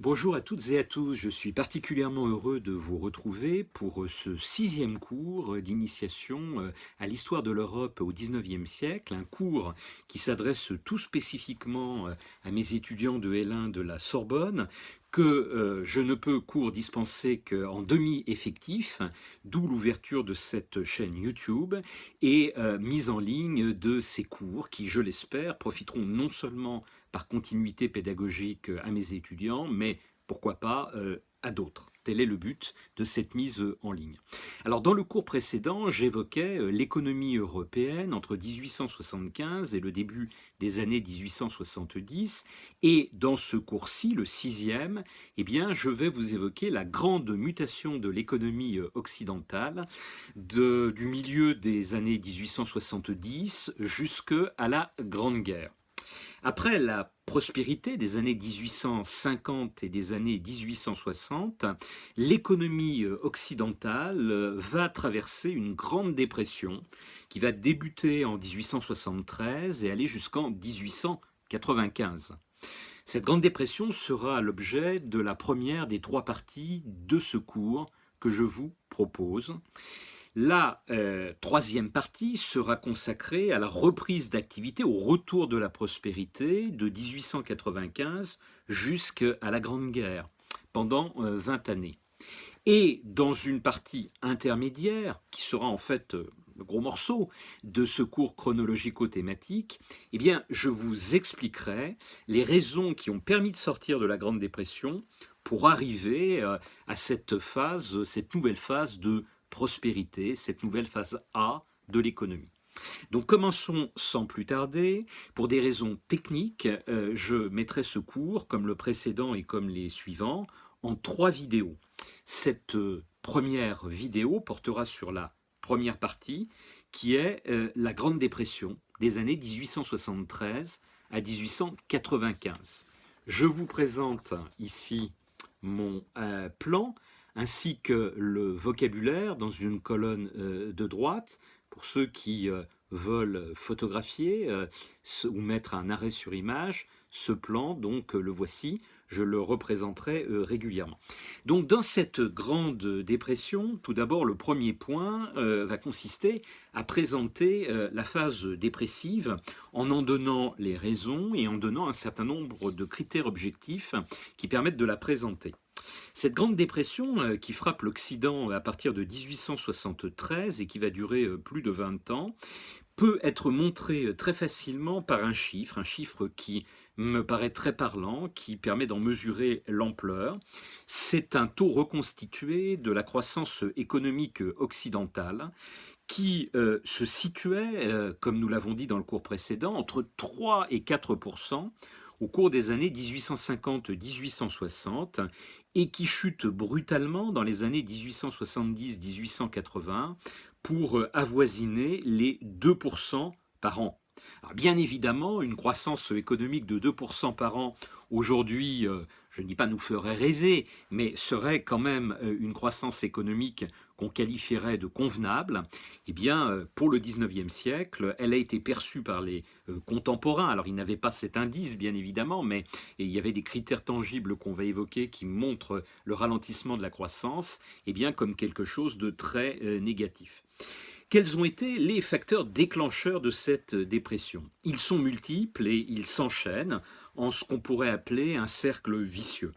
Bonjour à toutes et à tous, je suis particulièrement heureux de vous retrouver pour ce sixième cours d'initiation à l'histoire de l'Europe au XIXe siècle, un cours qui s'adresse tout spécifiquement à mes étudiants de L1 de la Sorbonne, que je ne peux cours dispenser qu'en demi-effectif, d'où l'ouverture de cette chaîne YouTube et mise en ligne de ces cours qui, je l'espère, profiteront non seulement par continuité pédagogique à mes étudiants, mais pourquoi pas à d'autres. Tel est le but de cette mise en ligne. Alors dans le cours précédent, j'évoquais l'économie européenne entre 1875 et le début des années 1870, et dans ce cours-ci, le sixième, eh bien, je vais vous évoquer la grande mutation de l'économie occidentale du milieu des années 1870 jusqu'à la Grande Guerre. Après la prospérité des années 1850 et des années 1860, l'économie occidentale va traverser une grande dépression qui va débuter en 1873 et aller jusqu'en 1895. Cette grande dépression sera l'objet de la première des trois parties de ce cours que je vous propose. La troisième partie sera consacrée à la reprise d'activité, au retour de la prospérité de 1895 jusqu'à la Grande Guerre, pendant 20 années. Et dans une partie intermédiaire, qui sera en fait le gros morceau de ce cours chronologico-thématique, eh bien, je vous expliquerai les raisons qui ont permis de sortir de la Grande Dépression pour arriver à cette nouvelle phase de prospérité, cette nouvelle phase A de l'économie. Donc commençons sans plus tarder. Pour des raisons techniques, je mettrai ce cours, comme le précédent et comme les suivants, en trois vidéos. Cette première vidéo portera sur la première partie, qui est la Grande Dépression des années 1873 à 1895. Je vous présente ici mon plan, ainsi que le vocabulaire dans une colonne de droite, pour ceux qui veulent photographier ou mettre un arrêt sur image. Ce plan, donc le voici, je le représenterai régulièrement. Donc dans cette grande dépression, tout d'abord le premier point va consister à présenter la phase dépressive en donnant les raisons et en donnant un certain nombre de critères objectifs qui permettent de la présenter. Cette grande dépression qui frappe l'Occident à partir de 1873 et qui va durer plus de 20 ans, peut être montrée très facilement par un chiffre qui me paraît très parlant, qui permet d'en mesurer l'ampleur. C'est un taux reconstitué de la croissance économique occidentale qui se situait, comme nous l'avons dit dans le cours précédent, entre 3 et 4% au cours des années 1850-1860 et qui chute brutalement dans les années 1870-1880 pour avoisiner les 2% par an. Alors bien évidemment, une croissance économique de 2% par an aujourd'hui, je ne dis pas nous ferait rêver, mais serait quand même une croissance économique qu'on qualifierait de convenable. Eh bien, pour le 19e siècle, elle a été perçue par les contemporains. Alors, ils n'avaient pas cet indice, bien évidemment, mais il y avait des critères tangibles qu'on va évoquer qui montrent le ralentissement de la croissance, eh bien, comme quelque chose de très négatif. Quels ont été les facteurs déclencheurs de cette dépression? Ils sont multiples et ils s'enchaînent en ce qu'on pourrait appeler un cercle vicieux.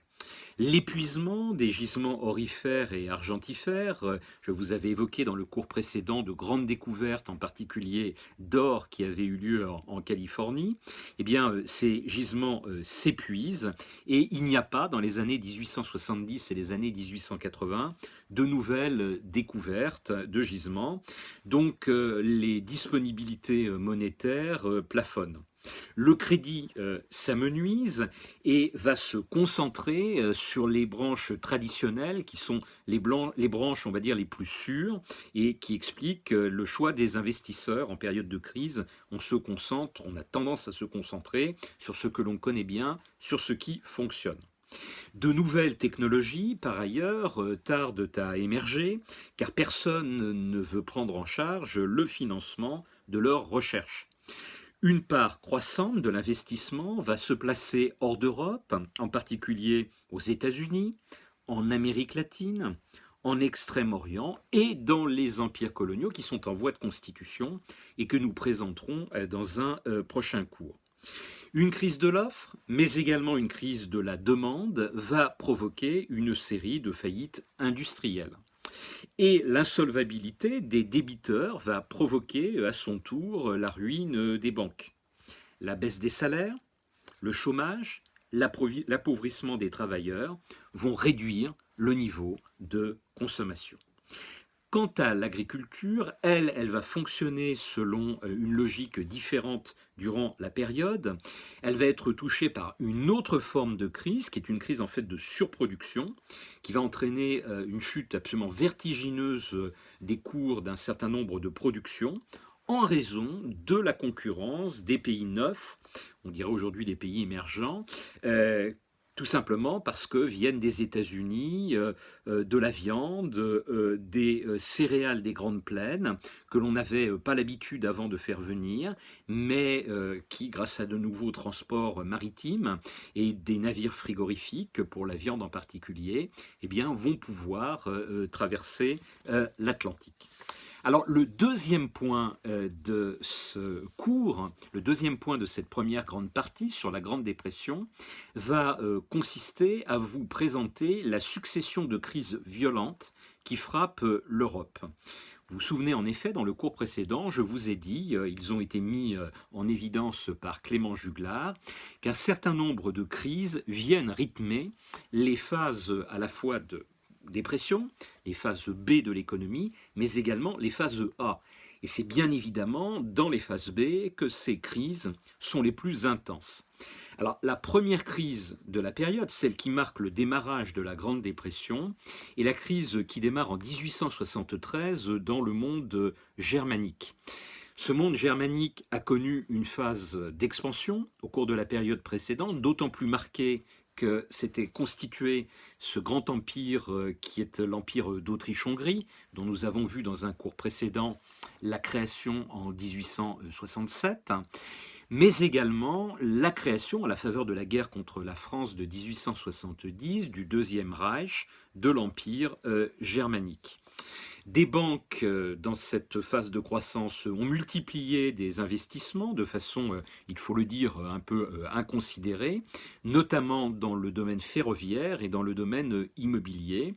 L'épuisement des gisements aurifères et argentifères, je vous avais évoqué dans le cours précédent de grandes découvertes, en particulier d'or qui avaient eu lieu en Californie, eh bien ces gisements s'épuisent et il n'y a pas dans les années 1870 et les années 1880 de nouvelles découvertes de gisements, donc les disponibilités monétaires plafonnent. Le crédit s'amenuise et va se concentrer sur les branches traditionnelles qui sont les branches, on va dire, les plus sûres et qui expliquent le choix des investisseurs en période de crise. On a tendance à se concentrer sur ce que l'on connaît bien, sur ce qui fonctionne. De nouvelles technologies, par ailleurs, tardent à émerger, car personne ne veut prendre en charge le financement de leurs recherches. Une part croissante de l'investissement va se placer hors d'Europe, en particulier aux États-Unis, en Amérique latine, en Extrême-Orient et dans les empires coloniaux qui sont en voie de constitution et que nous présenterons dans un prochain cours. Une crise de l'offre, mais également une crise de la demande, va provoquer une série de faillites industrielles. Et l'insolvabilité des débiteurs va provoquer à son tour la ruine des banques. La baisse des salaires, le chômage, l'appauvrissement des travailleurs vont réduire le niveau de consommation. Quant à l'agriculture, elle va fonctionner selon une logique différente durant la période. Elle va être touchée par une autre forme de crise, qui est une crise en fait de surproduction, qui va entraîner une chute absolument vertigineuse des cours d'un certain nombre de productions, en raison de la concurrence des pays neufs, on dirait aujourd'hui des pays émergents, tout simplement parce que viennent des États-Unis de la viande, des céréales des grandes plaines, que l'on n'avait pas l'habitude avant de faire venir, mais qui, grâce à de nouveaux transports maritimes et des navires frigorifiques, pour la viande en particulier, eh bien, vont pouvoir traverser l'Atlantique. Alors le deuxième point de ce cours, le deuxième point de cette première grande partie sur la Grande Dépression, va consister à vous présenter la succession de crises violentes qui frappent l'Europe. Vous vous souvenez en effet, dans le cours précédent, je vous ai dit, ils ont été mis en évidence par Clément Juglar, qu'un certain nombre de crises viennent rythmer les phases à la fois de dépression, les phases B de l'économie, mais également les phases A. Et c'est bien évidemment dans les phases B que ces crises sont les plus intenses. Alors la première crise de la période, celle qui marque le démarrage de la Grande Dépression, est la crise qui démarre en 1873 dans le monde germanique. Ce monde germanique a connu une phase d'expansion au cours de la période précédente, d'autant plus marquée que s'était constitué ce grand empire qui est l'empire d'Autriche-Hongrie, dont nous avons vu dans un cours précédent la création en 1867, mais également la création, à la faveur de la guerre contre la France de 1870, du Deuxième Reich, de l'empire germanique. Des banques, dans cette phase de croissance, ont multiplié des investissements de façon, il faut le dire, un peu inconsidérée, notamment dans le domaine ferroviaire et dans le domaine immobilier,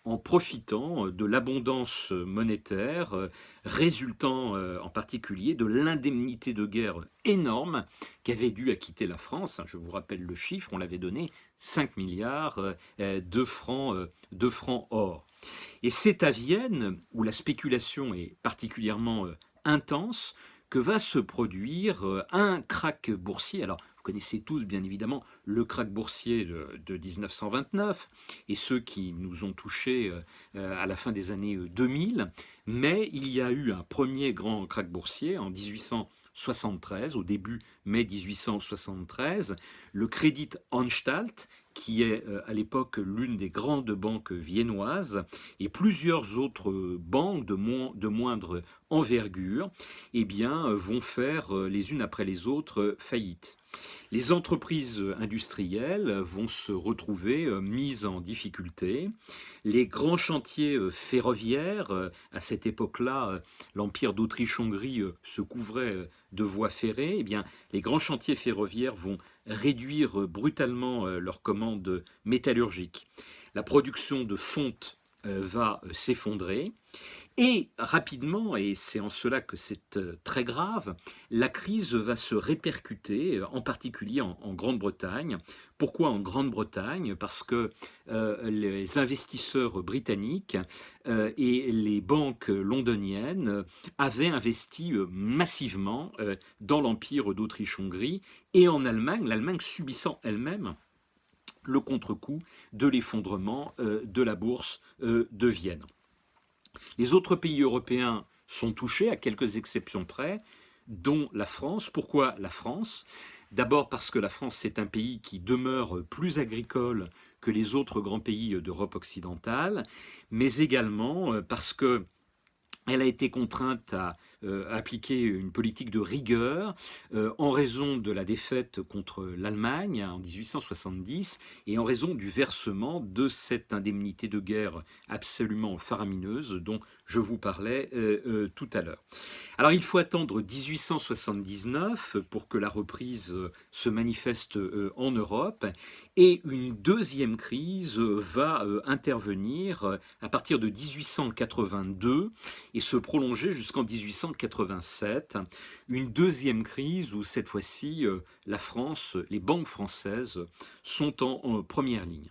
en profitant de l'abondance monétaire résultant en particulier de l'indemnité de guerre énorme qu'avait dû acquitter la France. Je vous rappelle le chiffre, on l'avait donné, 5 milliards de francs or. Et c'est à Vienne, où la spéculation est particulièrement intense, que va se produire un krach boursier. Alors, vous connaissez tous, bien évidemment, le krach boursier de 1929 et ceux qui nous ont touchés à la fin des années 2000. Mais il y a eu un premier grand krach boursier en 1873, au début mai 1873, le Credit Anstalt, qui est à l'époque l'une des grandes banques viennoises, et plusieurs autres banques de moindre envergure, eh bien, vont faire les unes après les autres faillite. Les entreprises industrielles vont se retrouver mises en difficulté. Les grands chantiers ferroviaires, à cette époque-là, l'Empire d'Autriche-Hongrie se couvrait de voies ferrées, eh bien, les grands chantiers ferroviaires vont réduire brutalement leurs commandes métallurgiques. La production de fonte va s'effondrer. Et rapidement, et c'est en cela que c'est très grave, la crise va se répercuter, en particulier en Grande-Bretagne. Pourquoi en Grande-Bretagne? Parce que les investisseurs britanniques et les banques londoniennes avaient investi massivement dans l'Empire d'Autriche-Hongrie et en Allemagne, l'Allemagne subissant elle-même le contre-coup de l'effondrement de la bourse de Vienne. Les autres pays européens sont touchés, à quelques exceptions près, dont la France. Pourquoi la France? D'abord parce que la France, c'est un pays qui demeure plus agricole que les autres grands pays d'Europe occidentale, mais également parce qu'elle a été contrainte à appliquer une politique de rigueur en raison de la défaite contre l'Allemagne en 1870 et en raison du versement de cette indemnité de guerre absolument faramineuse dont je vous parlais tout à l'heure. Alors il faut attendre 1879 pour que la reprise se manifeste en Europe et une deuxième crise va intervenir à partir de 1882 et se prolonger jusqu'en 1887. Une deuxième crise où cette fois-ci la France, les banques françaises sont en première ligne.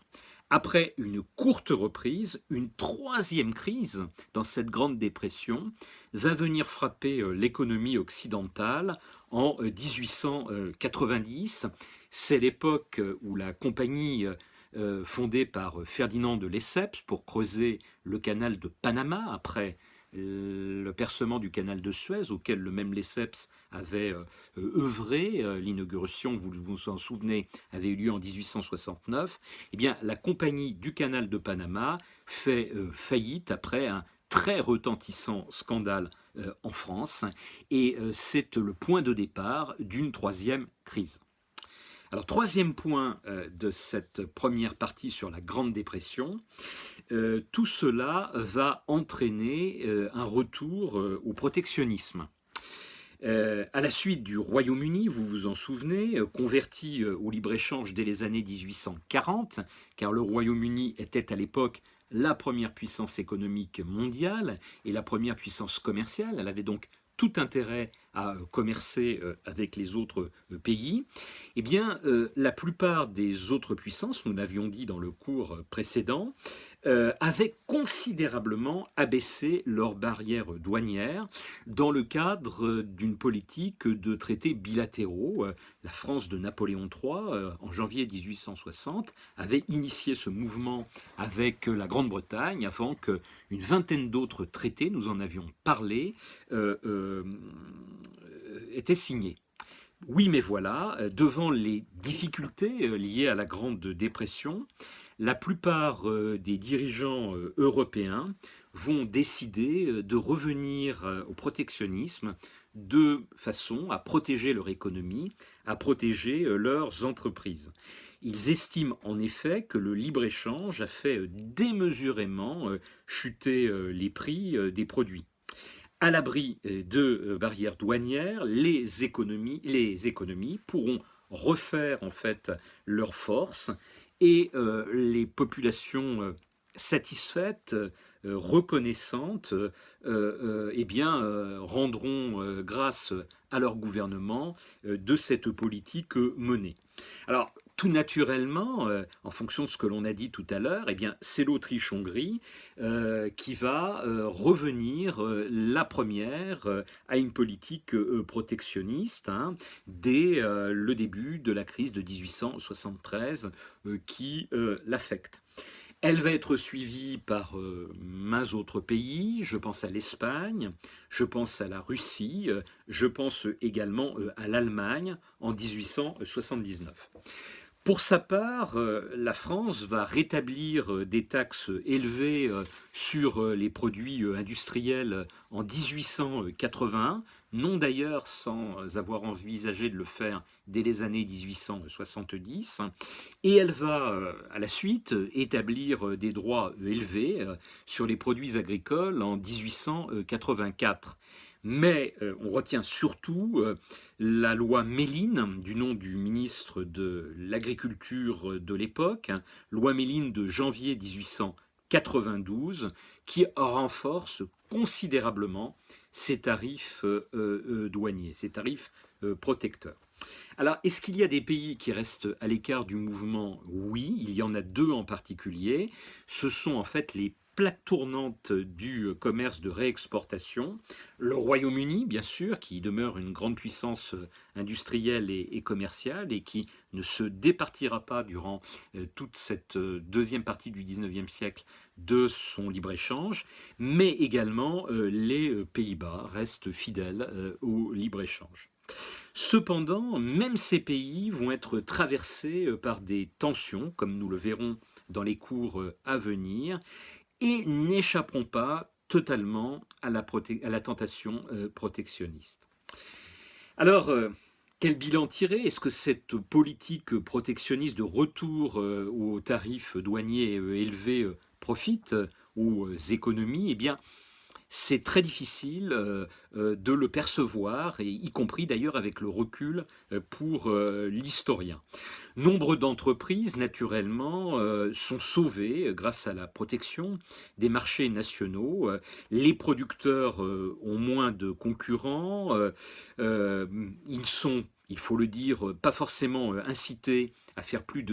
Après une courte reprise, une troisième crise dans cette grande dépression va venir frapper l'économie occidentale en 1890. C'est l'époque où la compagnie fondée par Ferdinand de Lesseps pour creuser le canal de Panama après le percement du canal de Suez auquel le même Lesseps avait œuvré, l'inauguration, vous vous en souvenez, avait eu lieu en 1869, eh bien la compagnie du canal de Panama fait faillite après un très retentissant scandale en France et c'est le point de départ d'une troisième crise. Alors, troisième point de cette première partie sur la Grande Dépression, tout cela va entraîner un retour au protectionnisme. À la suite du Royaume-Uni, vous vous en souvenez, converti au libre-échange dès les années 1840, car le Royaume-Uni était à l'époque la première puissance économique mondiale et la première puissance commerciale. Elle avait donc tout intérêt à commercer avec les autres pays, eh bien, la plupart des autres puissances, nous l'avions dit dans le cours précédent, avaient considérablement abaissé leurs barrières douanières dans le cadre d'une politique de traités bilatéraux. La France de Napoléon III, en janvier 1860, avait initié ce mouvement avec la Grande-Bretagne avant qu'une vingtaine d'autres traités, nous en avions parlé, étaient signés. Oui, mais voilà, devant les difficultés liées à la Grande Dépression, la plupart des dirigeants européens vont décider de revenir au protectionnisme de façon à protéger leur économie, à protéger leurs entreprises. Ils estiment en effet que le libre-échange a fait démesurément chuter les prix des produits. À l'abri de barrières douanières, les économies pourront refaire en fait leurs forces et les populations satisfaites, reconnaissantes, eh bien, rendront grâce à leur gouvernement de cette politique menée. Alors, tout naturellement, en fonction de ce que l'on a dit tout à l'heure, eh bien, c'est l'Autriche-Hongrie qui va revenir la première à une politique protectionniste dès le début de la crise de 1873 qui l'affecte. Elle va être suivie par maints autres pays, je pense à l'Espagne, je pense à la Russie, je pense également à l'Allemagne en 1879. Pour sa part, la France va rétablir des taxes élevées sur les produits industriels en 1881, non d'ailleurs sans avoir envisagé de le faire dès les années 1870, et elle va à la suite établir des droits élevés sur les produits agricoles en 1884. Mais on retient surtout la loi Méline, du nom du ministre de l'Agriculture de l'époque, loi Méline de janvier 1892, qui renforce considérablement ces tarifs douaniers, ces tarifs protecteurs. Alors, est-ce qu'il y a des pays qui restent à l'écart du mouvement? Oui, il y en a deux en particulier. Ce sont en fait les plaque tournante du commerce de réexportation. Le Royaume-Uni, bien sûr, qui demeure une grande puissance industrielle et commerciale et qui ne se départira pas durant toute cette deuxième partie du XIXe siècle de son libre-échange, mais également les Pays-Bas restent fidèles au libre-échange. Cependant, même ces pays vont être traversés par des tensions, comme nous le verrons dans les cours à venir, et n'échapperont pas totalement à la tentation protectionniste. Alors, quel bilan tirer? Est-ce que cette politique protectionniste de retour aux tarifs douaniers élevés profite aux économies? Eh bien, c'est très difficile de le percevoir, et y compris d'ailleurs avec le recul pour l'historien. Nombre d'entreprises, naturellement, sont sauvées grâce à la protection des marchés nationaux. Les producteurs ont moins de concurrents. Ils sont, il faut le dire, pas forcément incités à faire preuve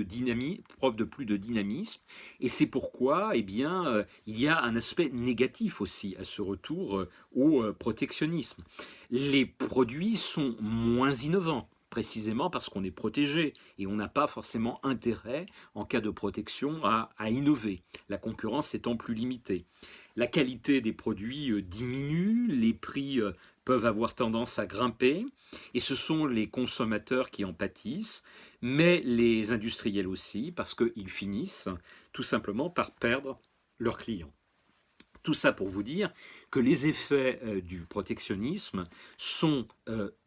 de plus de dynamisme. Et c'est pourquoi, eh bien, il y a un aspect négatif aussi à ce retour au protectionnisme. Les produits sont moins innovants, précisément parce qu'on est protégé et on n'a pas forcément intérêt, en cas de protection, à innover, la concurrence étant plus limitée. La qualité des produits diminue, les prix peuvent avoir tendance à grimper, et ce sont les consommateurs qui en pâtissent, mais les industriels aussi, parce qu'ils finissent tout simplement par perdre leurs clients. Tout ça pour vous dire que les effets du protectionnisme sont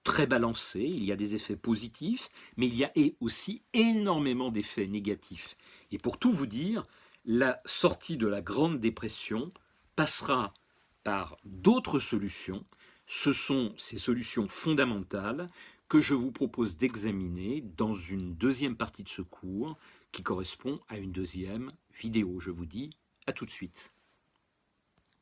très balancés. Il y a des effets positifs, mais il y a aussi énormément d'effets négatifs. Et pour tout vous dire, la sortie de la Grande Dépression passera par d'autres solutions. Ce sont ces solutions fondamentales que je vous propose d'examiner dans une deuxième partie de ce cours qui correspond à une deuxième vidéo. Je vous dis à tout de suite.